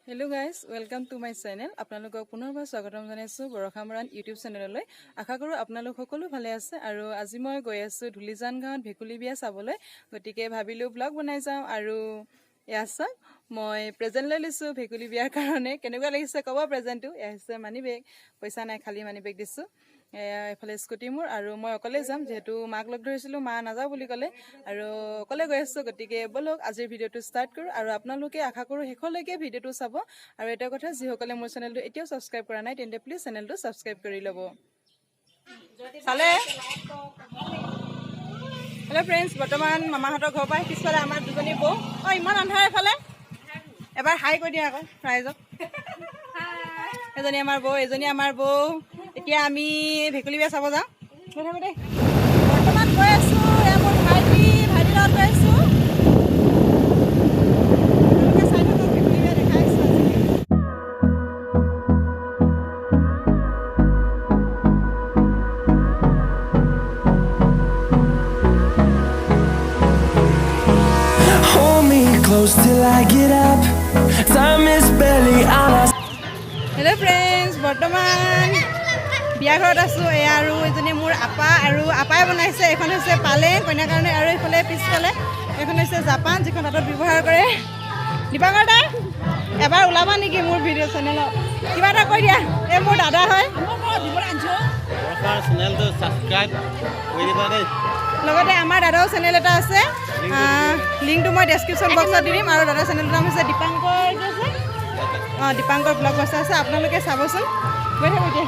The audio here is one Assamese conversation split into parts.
Hello guys, welcome to my channel. আপোনালোকক পুনৰবাৰ স্বাগতম জনাইছো বৰখামৰান YouTube চেনেললৈ। আশা কৰো আপোনালোক সকলো ভালে আছে আৰু আজি মই গৈ আছো ধুলিজান গাঁৱত ভেকুলী বিয়া চাবলৈ। গতিকে ভাবিলো ব্লগ বনাই যাওঁ আৰু ইয়াছা মই প্ৰেজেন্ট লৈ লৈছো ভেকুলী বিয়াৰ কাৰণে। কেনেকুৱা লাগিছে কব প্ৰেজেন্টটো? ইয়াছে মানি বেগ, পইচা নাই খালি মানি বেগ দিছো। এফালে স্কুটি মোৰ আৰু মই অকলে যাম যেহেতু মাক লগ ধৰিছিলো মা নাযাও বুলি ক'লে আৰু অকলে গৈ আছো। গতিকে বলক আজিৰ ভিডিঅ'টো ষ্টাৰ্ট কৰো আৰু আপোনালোকে আশা কৰো শেষলৈকে ভিডিঅ'টো চাব আৰু এটা কথা যিসকলে মোৰ চেনেলটো এতিয়াও সাবস্ক্ৰাইব কৰা নাই তেন্তে প্লিজ চেনেলটো সাবস্ক্ৰাইব কৰি ল'ব। চালে হেল্ল' ফ্ৰেণ্ডছ, বৰ্তমান মামাহঁতৰ ঘৰৰ পৰা পিছফালে আমাৰ দুজনী বৌ। ইমান আন্ধাৰ এফালে এবাৰ হাই কৈ দিয়া আকৌ ৰাইজক। এজনী আমাৰ বৌ, এজনী আমাৰ বৌ। এতিয়া আমি ভেকুলী বিয়া চাব যাওঁ। বৰ্তমান গৈ আছো মোৰ ভাইটি লগত গৈ আছো। Close till I get up. Time is barely on us. Hello friends, বৰ্তমান বিয়া ঘৰত আছো। এয়া আৰু এজনী মোৰ আপা আৰু আপাই বনাইছে। এখন হৈছে পালেং কইনাৰ কাৰণে আৰু এইফালে পিছফালে এখন হৈছে জাপান যিখন হাতত ব্যৱহাৰ কৰে। দীপাংকৰ দা এবাৰ ওলাবা নেকি মোৰ ভিডিঅ' চেনেলত? কিবা এটা কৈ দিয়া। এই মোৰ দাদা হয়। চেনেলটো সাবস্ক্ৰাইব কৰি দিবা দেই। লগতে আমাৰ দাদাও চেনেল এটা আছে, লিংকটো মই ডেছক্ৰিপশ্যন বক্সত দি দিম। আৰু দাদাৰ চেনেলটোৰ নাম হৈছে দীপাংকৰ যে আছে, দীপাংকৰ ব্লগ বাষ্টাৰ আছে, আপোনালোকে চাবচোন। গৈ থাকোঁ এতিয়া।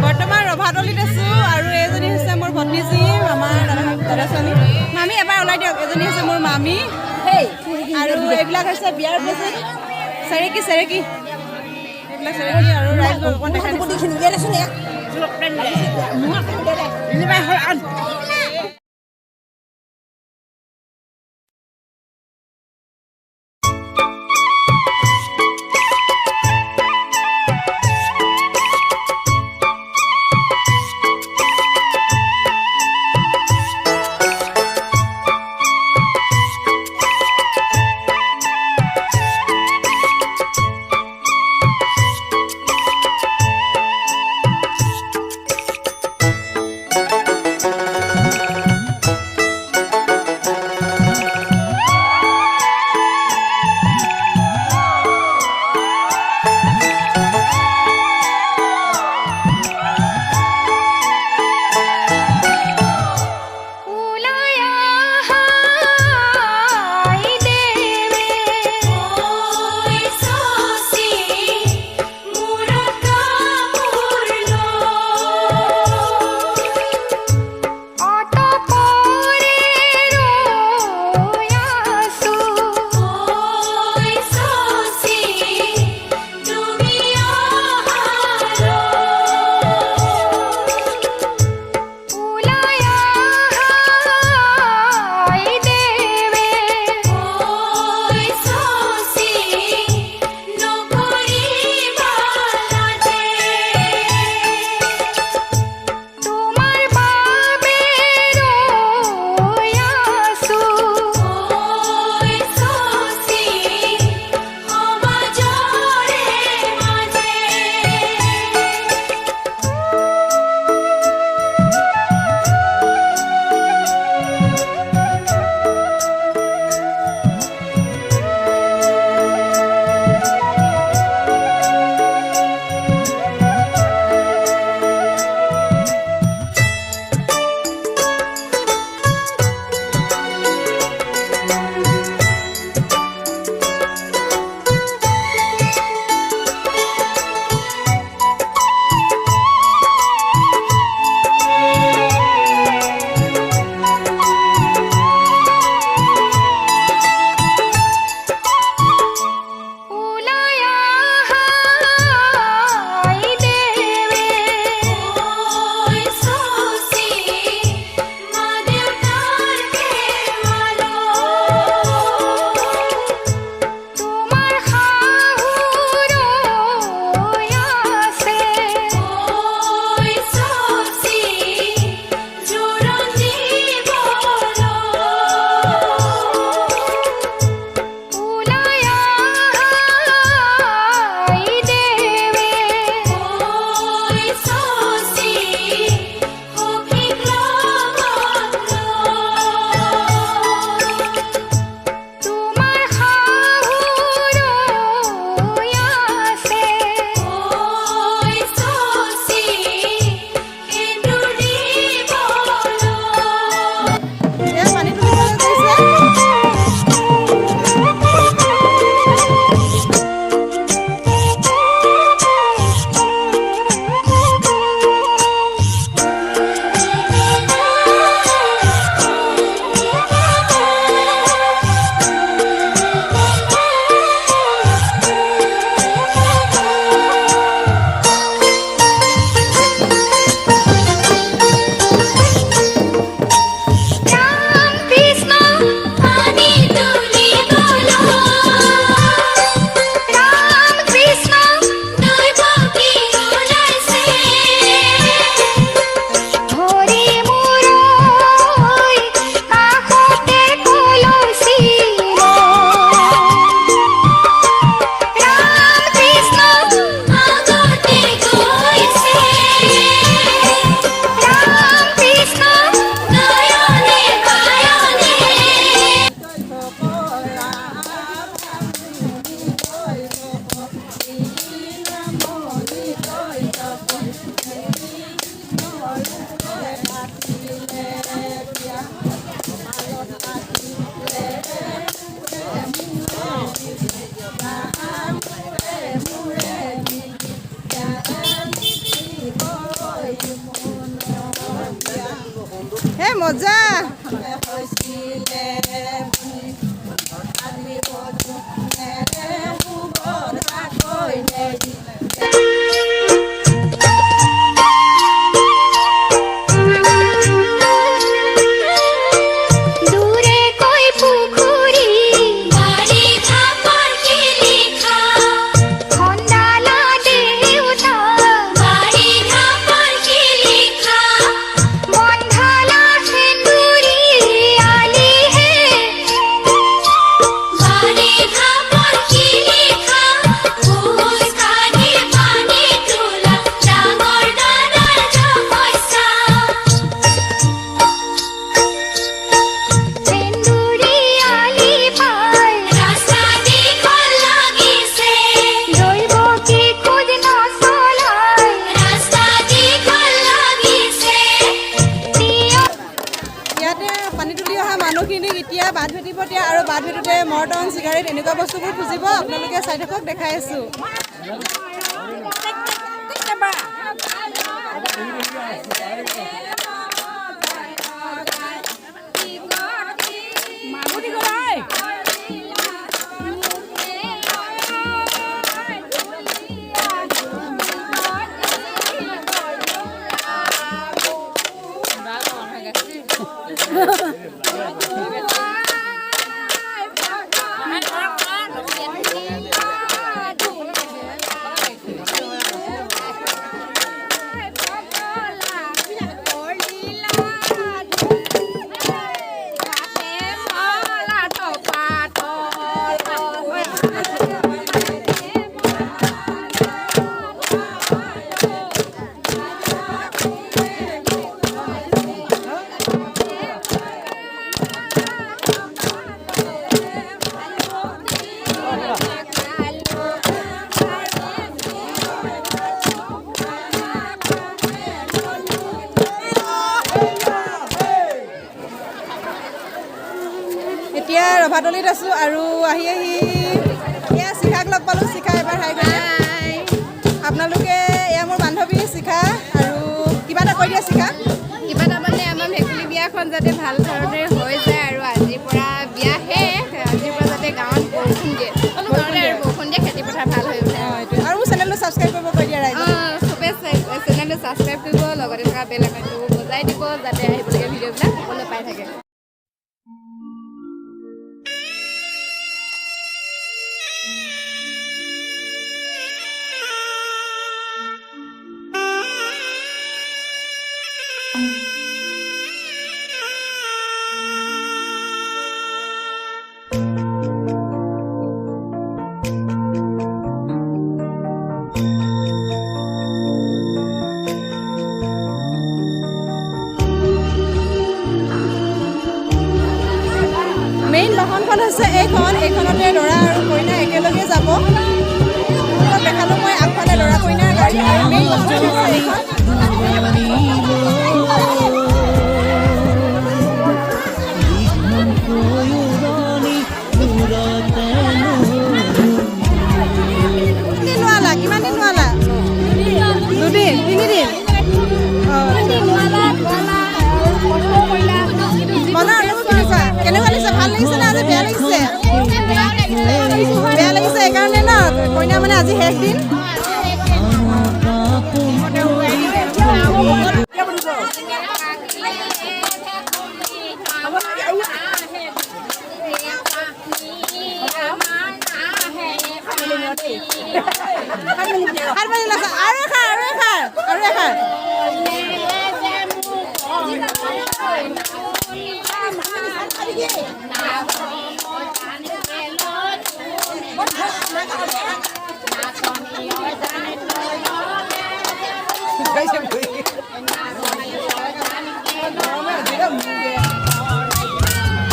বৰ্তমান ৰভাতলিত আছোঁ আৰু এজনী হৈছে মোৰ ভতিজী, আমাৰ দাদা ছোৱালী মামী। এবাৰ ওলাই দিয়ক। এজনী হৈছে মোৰ মামী আৰু এইবিলাক হৈছে বিয়াৰ প্ৰেজেণ্ট। চেৰেকি এইবিলাক চেৰেকি আৰু ৰাইজ অকণ দেখাই মজা দূরে কই পুকুরি বাড়ি ধাপর কি লেখা খন্ডালা দেউতা বাড়ি ধাপর কি লেখা বন্ধালা সেন্দুরি আলি হে বাড়ি ধাপর কি লেখা ফুল কানে পানি তোলা ডাঙর দাদার জপসা সেন্দুরি আলি পায় রাস্তা দীঘল লাগিছে দৈব কি খোঁজ নচলায় রাস্তা দীঘল লাগিছে ইয়াতে পানী তুলি অহা মানুহখিনিক এতিয়া বাট ভেটিব দিয়া আৰু বাট ভেটোতে মৰ্টন চিগাৰেট এনেকুৱা বস্তুবোৰ খুজিব আপোনালোকে চাই থাকক দেখাই আছো এতিয়া ৰভাতলিত আছো আৰু আহি এয়া শিখাক লগ পালোঁ শিখা এবাৰ হাই গৈছে আপোনালোকে এয়া মোৰ বান্ধৱী শিখা আৰু কিবা এটা কৈ দিয়া শিখা কিবা এটা মানে আমাৰ ভেকুলী বিয়াখন যাতে ভাল ধৰণে হৈ যায় আৰু আজিৰ পৰা বিয়া শেষ আজিৰ পৰা যাতে গাঁৱত বৰষুণ দিয়ে বৰষুণ দিয়ে খেতি পথাৰ ভাল হৈ উঠে আৰু মোৰ চেনেলটো ছাবস্ক্ৰাইব কৰিব কৈ দিয়া ৰাইজে চবে চেনেলটো ছাবস্ক্ৰাইব কৰিব লগতে থকা বেল আইকনটো বজাই দিব যাতে আহিবলগীয়া ভিডিঅ'বিলাক সকলোৱে পাই থাকে মেইন বাহনখন হৈছে এইখনতে দৰা আৰু কইনা একেলগে যাব দেখালোঁ মই আগফালে দৰা কইনাৰ গাড়ী আৰু মেইন বাহনখন হৈছে এইখন কিমান দিন নোৱালা দুদিন তিনিদিন মনৰ অনুভৱ কেনেকুৱা কেনেকুৱা লাগিছে ভাল লাগিছে নে আজি বেয়া লাগিছে বেয়া লাগিছে সেইকাৰণে ন কইনা মানে আজি শেষ দিন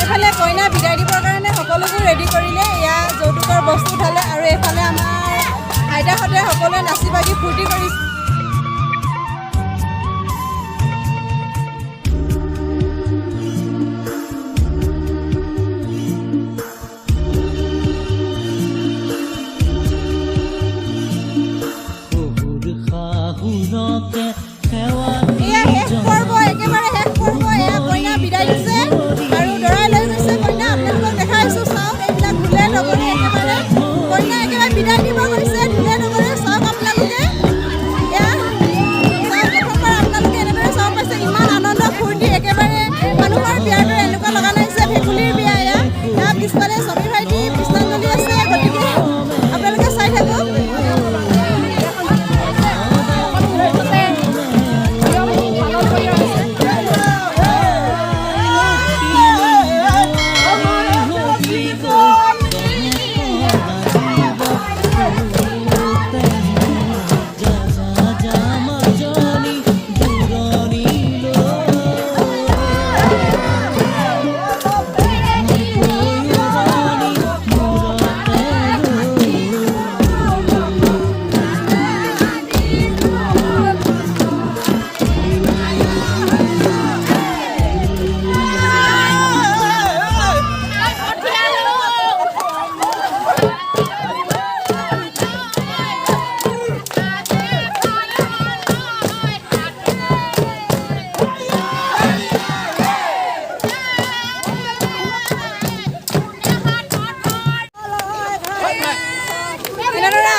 এইফালে কইনা বিদায় দিবৰ কাৰণে সকলোবোৰ ৰেডি কৰিলে এয়া যৌতুকৰ বস্তু উঠালে আৰু এইফালে আমাৰ আইতাহঁতে সকলোৱে নাচি বাগি ফূৰ্তি কৰিছে এয়া শেষ পৰ্ব একেবাৰে শেষ পৰ্ব এয়া কইনা বিদায় দিব গৈছে ধুনীয়া নগৰে চাওক আপোনালোকে এয়া চাওক প্ৰথমবাৰ আপোনালোকে এনেদৰে চাব পাইছে ইমান আনন্দ ফূৰ্তি একেবাৰে মানুহৰ বিয়াৰ দৰে এনেকুৱা লগা নাই যে ভেকুলীৰ বিয়া এয়া পিছফালে ছবি ভাইটি কৃষ্ণাঞ্জলি আছে গতিকে আপোনালোকে চাই থাকক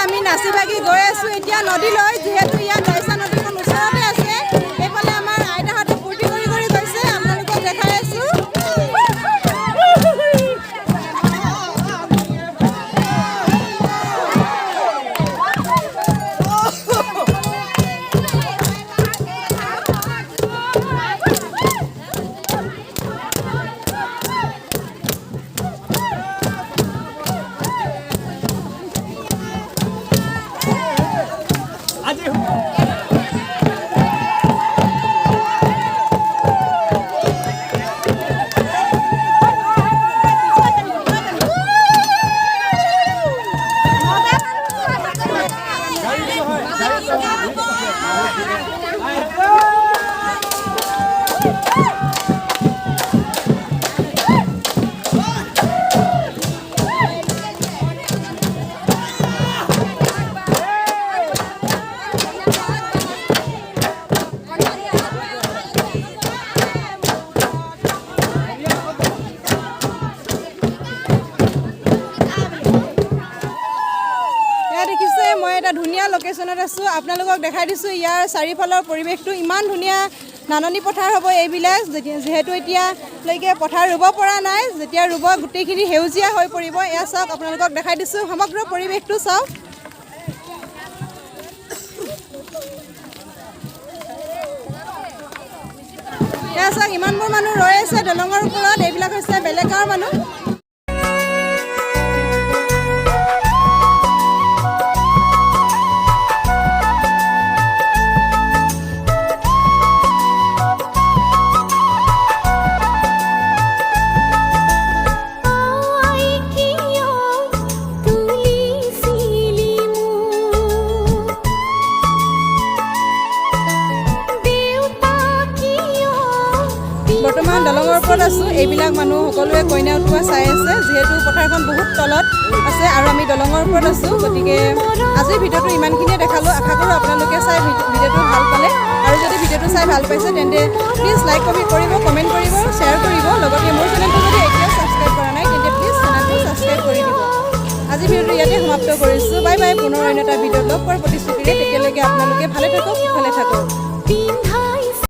আমি নাচি বাগি গৈ আছো এতিয়া নদীলৈ যিহেতু ইয়াত দাইছা নদীখন ওচৰতে আছে এইফালে আমাৰ আইতাহঁতে ফূৰ্তি কৰি কৰি গৈছে আপোনালোকক দেখাই আছো দেখিছে মই এটা ধুনীয়া লোকেশ্যনত আছোঁ আপোনালোকক দেখাই দিছোঁ ইয়াৰ চাৰিওফালৰ পৰিৱেশটো ইমান ধুনীয়া নাননি পথাৰ হ'ব এইবিলাক যিহেতু এতিয়ালৈকে পথাৰ ৰুব পৰা নাই যেতিয়া ৰুব গোটেইখিনি সেউজীয়া হৈ পৰিব এয়া চাওক আপোনালোকক দেখাই দিছোঁ সমগ্ৰ পৰিৱেশটো চাওক এয়া চাওক ইমানবোৰ মানুহ ৰৈ আছে দলঙৰ ওপৰত এইবিলাক হৈছে বেলেগ গাঁৱৰ মানুহ বৰ্তমান দলঙৰ ওপৰত আছোঁ এইবিলাক মানুহ সকলোৱে কইনা উঠোৱা চাই আছে যিহেতু পথাৰখন বহুত তলত আছে আৰু আমি দলঙৰ ওপৰত আছোঁ গতিকে আজিৰ ভিডিঅ'টো ইমানখিনিয়ে দেখালোঁ আশা কৰোঁ আপোনালোকে চাই ভিডিঅ'টো ভাল পালে আৰু যদি ভিডিঅ'টো চাই ভাল পাইছে তেন্তে প্লিজ লাইক কৰিব কমেণ্ট কৰিব শ্বেয়াৰ কৰিব লগতে মোৰ চেনেলটো যদি এতিয়াও ছাবস্ক্ৰাইব কৰা নাই তেন্তে প্লিজ চেনেলটো ছাবস্ক্ৰাইব কৰি দিব আজি ভিডিঅ'টো ইয়াতে সমাপ্ত কৰিছোঁ বাই বাই পুনৰ অন্য এটা ভিডিঅ' লগ পোৱাৰ প্ৰতিশ্ৰুতিৰে তেতিয়ালৈকে আপোনালোকে ভালে থাকক সুখলে থাকক